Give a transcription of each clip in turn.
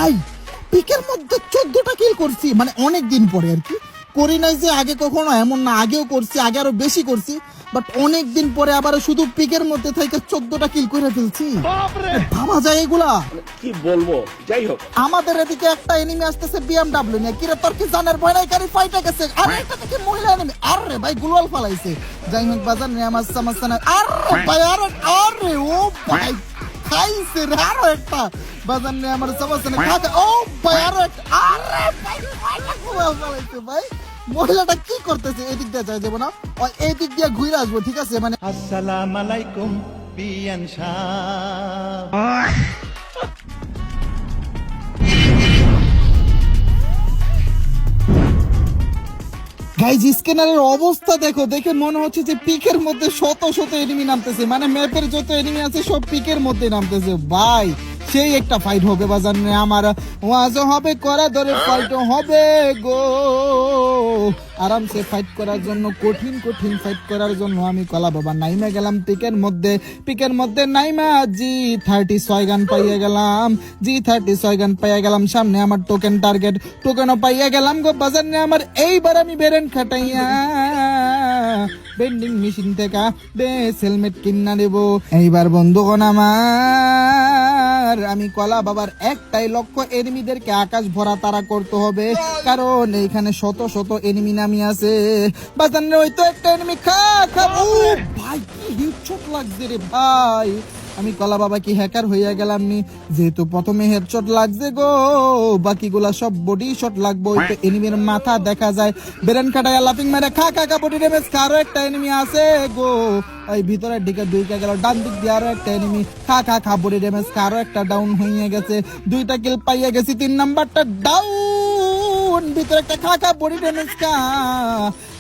ভাই পিকের মধ্যে 14টা কিল করছি, মানে অনেক দিন পরে আর কি। করি নাই যে আগে কখনো, এমন না, আগেও করছি, আগে আরো বেশি করছি, বাট অনেক দিন পরে আবার শুধু পিকের মধ্যে থেকে 14টা কিল করে ফেলছি। ভাবা যায় এগুলা? কি বলবো, যাই হোক। আমাদের এদিকে একটা এনিমি আসতেছে বিএমডব্লিউ নিয়ে, কিরে তোর কি জানার ভয় নাই? গাড়ি ফাইটে গেছে, আরে এটা থেকে মহিলা এনিমি, আরে ভাই গুলাল ফালাইছে। যাই হোক বাজার নিয়ে আমার সমস্যা নাই। আরে ভাই আরে ও ভাই খাইছে রে, আরো একটা বাজার নিয়ে আমার সমস্যা নেই, খাতে ও ভাই আরো একটা, আরে ভাই গুলাল ফালাইছে ভাই। মহিলাটা কি করতেছে? এদিক দিয়ে যায় যাবো না, ওই এদিক দিয়ে ঘুরে আসবো, ঠিক আছে? মানে আসসালামু আলাইকুম বিয়ান শাহ। গাইজ স্ক্যানারের অবস্থা দেখো, দেখে মনে হচ্ছে যে পিকের মধ্যে শত শত এনিমি নামতেছে, মানে ম্যাপের যত এনিমি আছে সব পিকের মধ্যে নামতেছে ভাই। সেই একটা ফাইট হবে বাজার নিয়ে আমার, ওয়াজও হবে, করা ধরে ফাইটও হবে গো। আরামসে ফাইট করার জন্য, কঠিন কঠিন ফাইট করার জন্য আমি কলা বাবা নাইমা গেলাম পিকের মধ্যে। পিকের মধ্যে নাইমা G36 গান পাইয়ে গেলাম, G36 গান পাইয়ে গেলাম। সামনে আমার টোকেন টার্গেট, টোকেনও পাইয়ে গেলাম গো বাজার নিয়ে আমার। এইবার আমি বেরেন খাটাইয়া বেন্ডিং মেশিন থেকে বেস হেলমেট কিনা দেব। এইবার বন্ধুগণ আমার, আমি কলা বাবার একটাই লক্ষ্য, এনিমিদেরকে আকাশ ভরা তারা করতে হবে, কারণ এইখানে শত শত এনিমি নামি আছে বাজান রে। ওই তো একটা এনিমি, খা খা। ও ভাই কি হেডশট লাগছে রে ভাই। আমি কলা বাবা কি হ্যাকার হইয়া গেলাম নি? যেহেতু প্রথমে হেডশট লাগছে গো, বাকিগুলা সব বডি শট লাগবে। ওই তো এনিমির মাথা দেখা যায়, বেরেন কাটায় লাফিং মেরে খা খা খা বডি ড্যামেজ। আরো একটা এনিমি আছে গো, এই ভিতরের দিকে ঢুকে গেল, ডান দিক দিয়ে আরো একটা এনিমি, খা খা খা বডি ড্যামেজ। আরো একটা ডাউন হয়ে গেছে, 2টা কিল পাইয়া গেছি, 3 নাম্বারটা ডাউন। ভিতরে একটা খা খা বডি ড্যামেজ, খা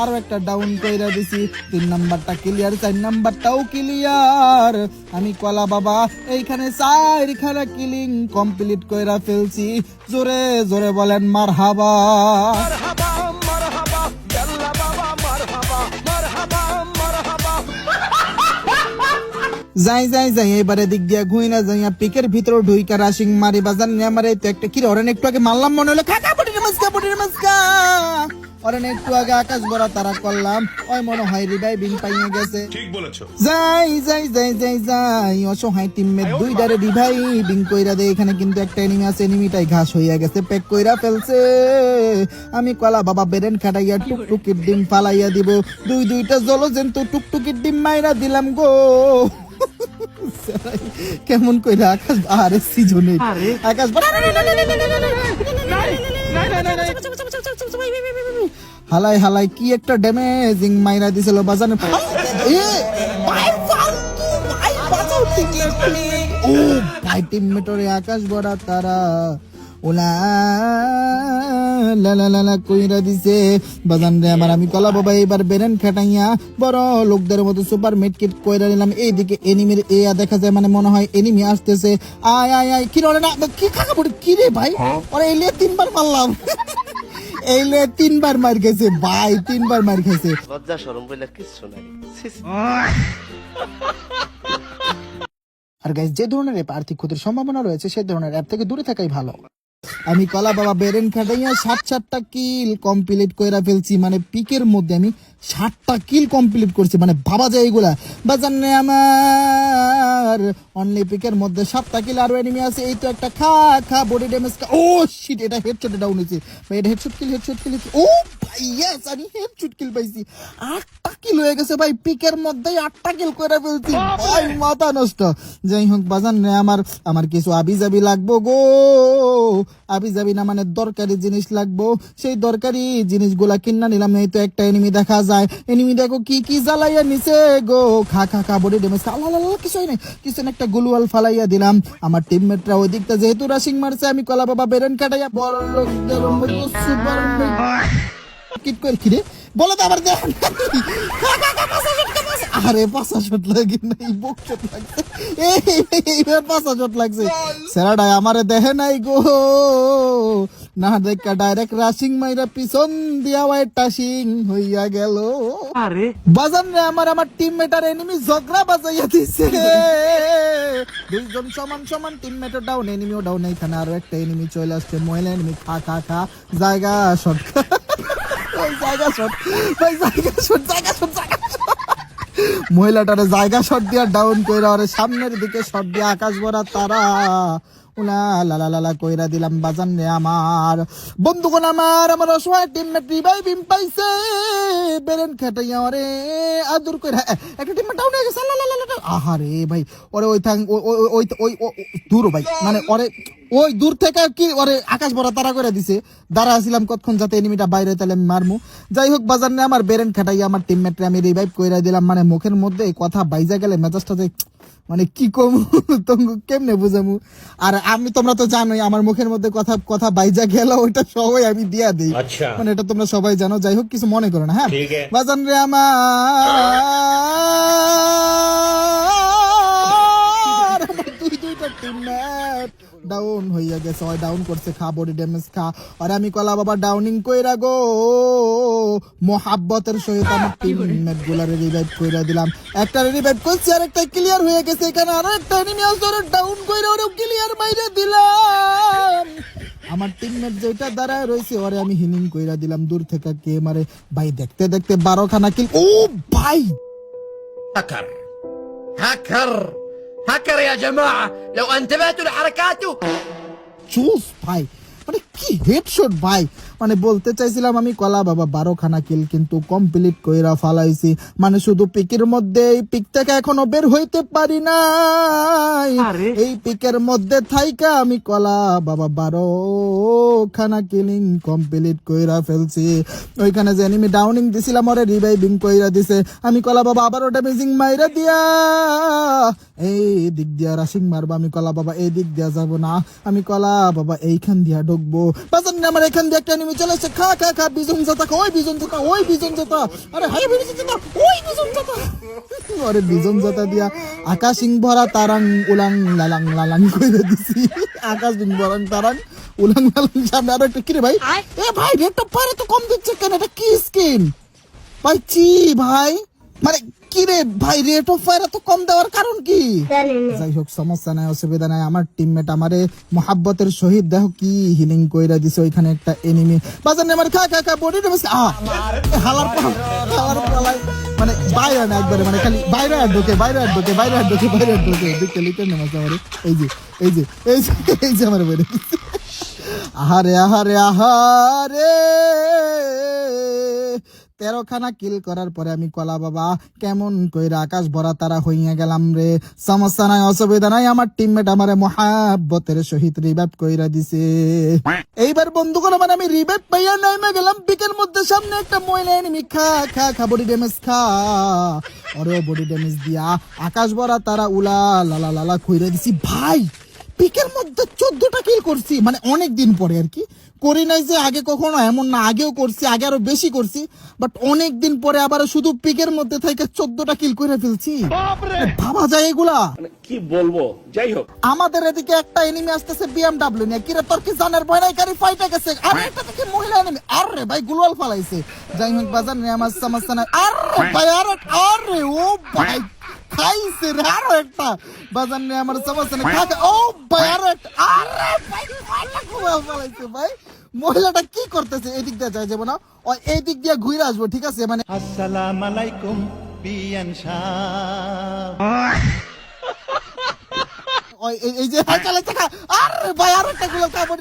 আরো একটা ডাউন কইরা দিছি, 3 নাম্বারটা ক্লিয়ার, 4 নাম্বারটাও ক্লিয়ার। আমি কলা বাবা এইখানে 4খানা কিলিং কমপ্লিট কইরা ফেলছি। জোরে জোরে বলেন মারহাবা। যাই যাই যাই এবারে দিক দিয়া ঘুই না যাই, পিকের ভিতর ঢুইকা রাশিং মারি বাজার নিয়ে আমার। এই তো একটা কি অরেন একটু আগে মারলাম, মনে হলো কাকা বডি নমস্কার বডি নমস্কার। অরেন একটু আগে আকাশ ভরা তারা করলাম, ওই মনে হয় রিভাইভিং পাইয়ে গেছে। ঠিক বলেছো। যাই যাই যাই যাই যাই অসহায় টিমমেট দুইটারে রিভাইভিং কইরা দেয়। এখানে কিন্তু একটা এনিমি আছে, এনিমিটাই ঘাস হইয়া গেছে, প্যাক কইরা ফেলছে। আমি কলা বাবা বেরেন খাটাইয়া টুকটুকির ডিম ফালাইয়া দিব। দুইটা জলজন্তু টুকটুকির ডিম মাইরা দিলাম গো। কেমন কইরা আকাশ আরে সিজনে আকাশ হালাই হালাই কি একটা ড্যামেজিং মাইরা দিছিল বাজানে। ও ভাই টিমমেটরে আকাশ ভরা তারা ওলা লা লা লা লা কইরা দিছে বাজান রে আমার। আমি কলা বাবা এবার বেরেন খাটাইয়া বড় লোকদের মতো সুপার মেডকিট কইরা নিলাম। এইদিকে এনিমির এয়া দেখা যায়, মানে মনে হয় এনিমি আসতেছে। আয় আয় আয় কি রে না কি খাকা পড়ে কি রে ভাই, ওরে এলে 3বার মারলাম। এইলে 3বার মার গেছে ভাই, 3বার মার গেছে। লজ্জা শরম বলে কিচ্ছু নাই। আর গাইস, যে ধরনের অ্যাপ আর্থিক ক্ষতির সম্ভাবনা রয়েছে সে ধরনের অ্যাপ থেকে দূরে থাকাই ভালো। আমি কলা বাবা বেরেন খাটাইয়া 7টা কিল কমপ্লিট কইরা ফেলছি, মানে পিকের মধ্যে আমি 7টা কিল কমপ্লিট করছি, মানে ভাবা যায় এগুলা বাজান নে আমার। অনলি পিকের মধ্যে 7টা কিল, আর এনিমি আছে এই তো একটা, খা খা বডি ড্যামেজ। ও শিট, এটা হেডশটে ডাউন হইছে ভাই, এটা হেডশট কিল হেডশট কিল। ও ভাই ইয়েস, আমি হেডশট কিল পাইছি। 8টা কিল হয়ে গেছে ভাই, পিকের মধ্যে 8টা কিল কইরা ফেলছি ভাই, মাথা নষ্ট। যাই হোক বাজান নে আমার কিছু আবিজাবি লাগবো গো। আবি যাবি না মানে দরকারি জিনিস লাগবো, সেই দরকারি জিনিসগুলা কিনা নিলাম। এই তো একটা এনিমি দেখা যায়, এনিমি দেখো কি কি জ্বালাইয়া নিছে গো, খা খা খা বডি ড্যামেজ। কিছুই নাই, কিছু একটা গুলুয়াল ফালাইয়া দিলাম। আমার টিমমেটরা ওই দিকটা যেহেতু রাশিং মারছে, আমি কলা বাবা বেরেন কাটাইয়া বড় লোকদের মতো সুপার কিট করে কি রে বলে তো আবার দেখ। আরে 5 শট লাগে নাই, বুক শট লাগছে। এইবার 5 শট লাগছে। সেরাডা আমারে দেখে নাই গো, না দেখা ডাইরেক্ট রাশিং মাইরা পিছন দিয়া ওয়াই টাশিং হইয়া গেল। আরে বাজান রে আমার টিমমেট আর এনিমি ঝগড়া বাজাইয়া দিছে। দুইজন সমান সমান টিমমেটও ডাউন, এনিমিও ডাউন। এইখানে আরো একটা এনিমি চলে আসছে, মহিলা এনিমি। খা খা খা, জায়গা শট, জায়গা শট, জায়গা শট, জায়গা শট, জায়গা শট। মহিলাটারে জায়গা শট দিয়া ডাউন কইরা ওরে সামনের দিকে শট দিয়া আকাশ ভরা তারা উলা লালা লালা কইরা দিলাম। বাজান রে আমার বন্ধুগণ, আমার অসহায় টিমমেট রিভাইভিং পাইছে, বেরেন খাটাইয়া ওরে আদর কইরা একটা টিমমেট ডাউন হয়ে গেছে। আহারে ভাই, ওরে ওই থাং ওই ওই দূর ভাই, মানে ওরে ওই দূর থেকে কি ওরে আকাশ ভরা তারা করে দিছে। দাঁড়া ছিলাম কতক্ষণ যাতে এনিমিটা বাইরে তাহলে আমি মারমু। যাই হোক বাজার নিয়ে আমার বেরেন খাটাইয়া আমার টিমমেটরে আমি রিভাইভ কইরা দিলাম। মানে মুখের মধ্যে এই কথা বাইজা গেলে মেজাজটা যে মানে কি কম তোমাকে কেমনে বুঝামু। আর আমি তোমরা তো জানোই আমার মুখের মধ্যে কথা বাইজা গেল ওইটা সবাই আমি দিয়া দিই, মানে এটা তোমরা সবাই জানো। যাই হোক কিছু মনে করো না, হ্যাঁ বাজান রে আমার দুইটা টিমমেট ডাউন হইয়া গেছে। ওই ডাউন করছে, খা বডি ড্যামেজ খা। আর আমি কলা বাবা ডাউনিং কইরা গো মোহাব্বতের সহিত আমার টিমমেট গুলারে রিভাইভ কইরা দিলাম। একটা রিভাইভ করছি আর একটা ক্লিয়ার হয়ে গেছে। এখানে আরো একটা এনিমি আছে, ওরে ডাউন কইরা ওরে ক্লিয়ার মাইরা দিলাম। আমার টিমমেট যেটা দাঁড়ায় রয়েছে ওরে আমি হিলিং কইরা দিলাম দূর থেকে। কে মারে ভাই, দেখতে দেখতে 12 খানা কিল। ও ভাই, هاكر هاكر هاكر يا جماعة لو انتبهتوا لحركاته চুস ভাই, মানে কি হেডশট ভাই। মানে বলতে চাইছিলাম আমি কলা বাবা 12 খানা কিল কিন্তু কমপ্লিট কইরা ফালাইছি। মানে শুধু পিকের মধ্যে, এই পিক থেকে এখনো বের হইতে পারি নাই। এই পিকের মধ্যে থাইকা আমি কলা বাবা 12 খানা কিলিং কমপ্লিট কইরা ফেলছি। ওইখানে যে এনিমি ডাউনিং দিছিলাম ওরে রিভাইভিং কইরা দিছে। আমি কলা বাবা আবারও ড্যামেজিং মাইরা দিয়া এই দিক দিয়া রাশিং মারবা। আমি কলা বাবা এই দিক দিয়া যাব না, আমি কলা বাবা এইখান দিয়া ঢুকবো। বাজান আমার এখান দিয়ে একটা এনিমি চলে এসে খা খা খা, বিজন জাতা, ওই বিজন জাতা, ওই বিজন জাতা, আরে হাই বিজন জাতা, ওই বিজন জাতা। আরে বিজন জাতা দিয়া আকাশ সিং ভরা তারাং উলাং লালাং লালাং কইরা দিছি। আকাশ সিং ভরা তারাং উলাং লালাং। সামনে আরো একটা কিরে ভাই, এ ভাই রেটটা পারে তো কম দিচ্ছে কেন? এটা কি স্কিন ভাই? চি ভাই, মানে কি রে ভাই, রেট অফ ফায়ার এত কম দেওয়ার কারণ কি? যাই হোক সমস্যা নাই, অসুবিধা নাই। আমার টিমমেট আমারে মোহাব্বতের সহিত দেখো কি হিলিং কইরা দিছে। ওইখানে একটা এনিমি বাজার আমার খা খা খা বডি ড্যামেজ। হালার পালাই, মানে বাইরে না একবারে, মানে খালি বাইরে আর ঢোকে, বাইরে আর ঢোকে, বাইরে আর ঢোকে, বাইরে আর ঢোকে। দেখতে লিখে নেমাজ আমারে এই যে এই যে এই যে এই যে আমার বেড়ে আহারে আহারে আহারে। 13 খানা কিল করার পরে আমি কলা বাবা কেমন কইরা আকাশ ভরা তারা হইয়া গেলাম রে। সমস্যা নাই, অসুবিধা নাই। আমার টিমমেট আমারে মোহাব্বতের সহিত রিভাইভ কইরা দিছে। এইবার বন্ধুগণ মানে আমি রিভাইভ পাইয়া নাইমা গেলাম পিকের মধ্যে। সামনে একটা মহিলা এনিমি, খা খা খা বডি ড্যামেজ খা। ওরে বডি ড্যামেজ দিয়া আকাশ ভরা তারা উলা লালা লালা কইরা দিছি। ভাই পিকের মধ্যে 14টা কিল করছি, মানে অনেক দিন পরে আর কি। করি নাই যে আগে কখনো, এমন না, আগেও করছি, আগে আরো বেশি করছি, বাট অনেক দিন পরে আবার শুধু পিকের মধ্যে থেকে 14টা কিল করে ফেলছি। ভাবা যায় এগুলা? মানে কি বলবো, যাই হোক। আমাদের এদিকে একটা এনিমি আসতেছে বিএমডব্লিউ নিয়ে। কিরে তোর কি জানার ভয় নাই? গাড়ি ফাইটে গেছে। আরে একটা থেকে মহিলা এনিমি, আরে ভাই গুলাল ফালাইছে। যাই হোক বাজার নিয়ে আমার সমস্যা নাই। আরে ভাই আরে ও ভাই খাইছে রে, আরো একটা বাজার নিয়ে আমার সমস্যা নেই। ও ভাই আরো একটা, আরে ভাই গুলাল ফালাইছে। ভাই মহিলাটা কি করতেছে? এদিক দিয়ে যায় যাবো না, এই দিক দিয়ে ঘুরে আসবো, ঠিক আছে? মানে আসসালাম আলাইকুম পিয়ান শাহ। এই যে আরে ভাই আরো একটা গুলো কাপড়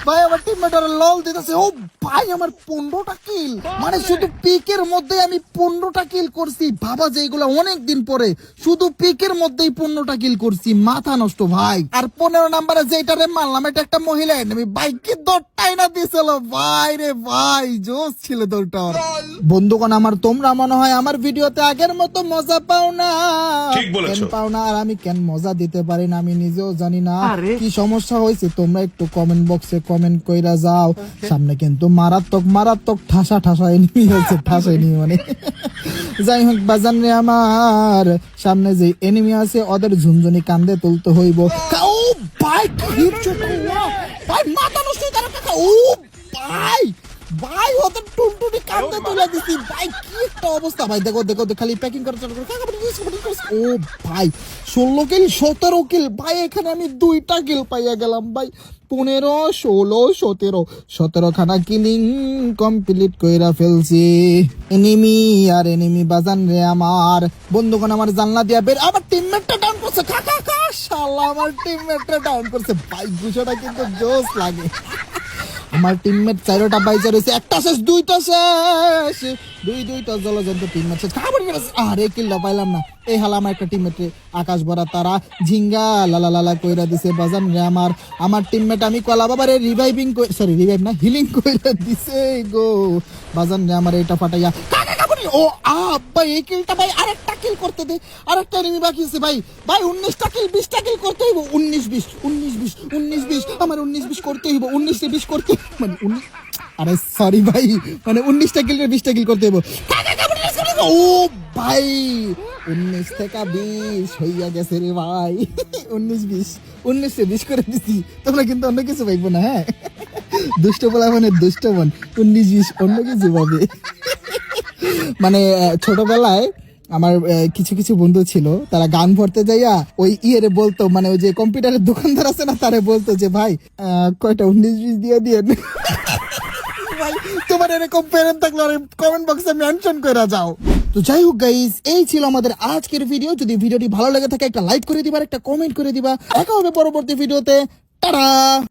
ভাই আমার টিমমেট লল দিতেছে। ও ভাই আমার 15টা কিল, মানে শুধু পিকের মধ্যে আমি 15টা কিল করছি। বাবা যে এগুলো অনেক দিন পরে শুধু পিকের মধ্যেই 15টা কিল করছি, মাথা নষ্ট ভাই। আর 15 নম্বরে যেটারে মারলাম এটা একটা মহিলা এনিমি। ভাই কি দৌড়টাই না দিয়েছিল ভাই রে ভাই, জোশ ছিল দৌড়টা। বন্ধুগণ আমার তোমরা মনে হয় আমার ভিডিওতে আগের মতো মজা পাও না, কেন পাও না? আর আমি কেন মজা দিতে পারি না আমি নিজেও জানি না। কি সমস্যা হয়েছে তোমরা একটু কমেন্ট বক্সে কমেন্ট কইরা যাও। সামনে কিন্তু মারাত্মক মারাত্মক ঠাসা ঠাসা এনিমি আছে, ঠাসা এনিমি মানে। যাই হোক বাজান রে আমার, সামনে যে এনিমি আছে ওদের ঝুনঝুনি কান্দে তুলতে হইব। ও ভাই হিটশট, ভাই মাথা নষ্ট হয়ে তারা কাকা। ও ভাই ভাই ওদের টুনটুনি কান্দে তুলে দিছি ভাই, কি একটা অবস্থা ভাই। দেখো দেখো খালি প্যাকিং করে চালু করে। ও ভাই 16 কিল 17 কিল ভাই, এখানে আমি 2টা কিল পাইয়া গেলাম ভাই। 15 16 17 খানা কিলিং কমপ্লিট কইরা ফেলছি। এনিমি আর এনিমি বাজান রে আমার, বন্ধুগণ আমার জানলা দিয়া বের। আমার টিমমেটটা ডাউন করছে, কাকা কা শালা আমার টিমমেটটা ডাউন করছে ভাই। গুছাটা কিন্তু জোস লাগে। আমার টিমমেট 4টা বাইজা রয়েছে, একটা শেষ 2টা শেষ, দুইটা জলজন্ত টিমমেট শেষ। আরে কিল্লা পাইলাম না। এই হালা আমার একটা টিমমেট আকাশ ভরা তারা ঝিঙ্গা লালা লালা কইরা দিছে বাজান রে আমার। আমার টিমমেট আমি কলা বাবারে রিভাইভিং রিভাইভ না হিলিং কইরা দিছে গো বাজান রে আমার। এটা ফাটাইয়া ও ভাই এই কিলটা ভাই, আরেকটা কিল করতে দে, আরেকটা এনিমি বাকি আছে ভাই। ভাই 19টা কিল 20টা কিল করতে হইব। 19 20 আমার 19 20 করতে হইব। 19 20 করতে মানে 19, আরে সরি ভাই, মানে 19টা কিল 20টা কিল করতে হইব। ও ভাই 19 থেকে 20 হইয়া গেছে রে ভাই। 19 20 করে দিছি। তোমরা কিন্তু অন্য কিছু পাইবো না, হ্যাঁ দুষ্ট বলা মানে দুষ্ট মন। 19 20 অন্য কিছু পাবে। মানে ছোটবেলায় আমার কিছু কিছু বন্ধু ছিল, তারা গান ভরতে যাইয়া ওই ইয়েরে বলতো, মানে ওই যে কম্পিউটারের দোকানদার আছে না, তারে বলতো যে ভাই কয়টা 19 20 দিয়ে দিয়ে। ভাই তোমার এরকম প্যারেন্ট থাকলে কমেন্ট বক্সে মেনশন করে যাও। তো যাই হোক গাইস, এই ছিল আমাদের আজকের ভিডিও। যদি ভিডিওটি ভালো লেগে থাকে একটা লাইক করে দিবা, একটা কমেন্ট করে দিবা। দেখা হবে পরবর্তী ভিডিওতে। টাটা।